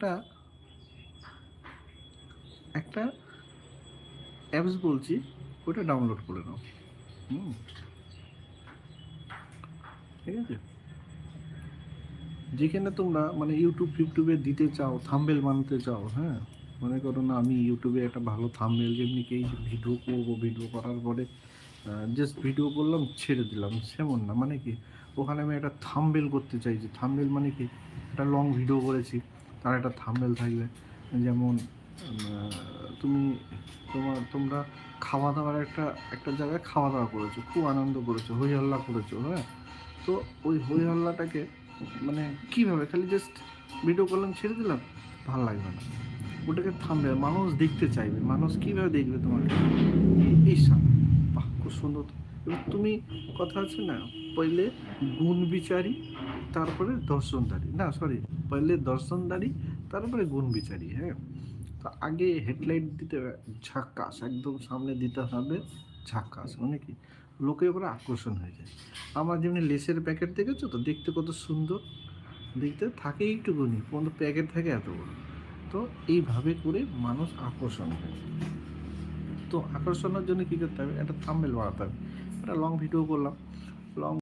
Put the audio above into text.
একটা একটা অ্যাপস বলছি, ওটা ডাউনলোড করে নাও। হুম, ঠিক আছে? যেখানে তোমরা মানে ইউটিউবে দিতে চাও, থাম্বনেল বানাতে চাও, হ্যাঁ? মনে করো না আমি ইউটিউবে একটা ভালো থাম্বনেল যেমনি কি ভিডিও করবো, ভিডিও করার পরে জাস্ট ভিডিও করলাম ছেড়ে দিলাম, সেমন না। মানে কি, ওখানে আমি একটা থাম্বনেল করতে চাইছি। থাম্বনেল মানে কি, একটা লং ভিডিও করেছি, তার একটা থাম্বনেল থাকবে। যেমন তুমি তোমরা খাওয়া দাওয়ার একটা একটা জায়গায় খাওয়া দাওয়া করেছো, খুব আনন্দ করেছো, হই হল্লা করেছো, হ্যাঁ? তো ওই হই হল্লাটাকে মানে কীভাবে, খালি জাস্ট ভিডিও করলাম ছেড়ে দিলাম, ভাল লাগবে না। ওটাকে থামবে, মানুষ দেখতে চাইবে। মানুষ কীভাবে দেখবে তোমাকে? এই বাহ, খুব সুন্দর তো। এবার তুমি, কথা আছে না, পहिले গুণ বিচারি তারপরে দর্শনদারি, না সরি, পहिले দর্শনদারি তারপরে গুণ বিচারি, হ্যাঁ? তো আগে হেডলাইট দিতে হবে ঝাক্কাস, একদম সামনে দিতে হবে ঝাক্কাস। মানে কি, লোকের উপরে আকর্ষণ হয়ে যায়। আমার যেমনি লেসের প্যাকেট দেখেছো তো, দেখতে কত সুন্দর, দেখতে থাকে এইটুকুনি, কিন্তু প্যাকেট থাকে এত বড়। তো এইভাবে করে মানুষ আকর্ষণ হয়। তো আকর্ষণের জন্য কী করতে হবে, একটা থাম্বনেল বানাতে হবে। একটা লং ভিডিও করলাম, লং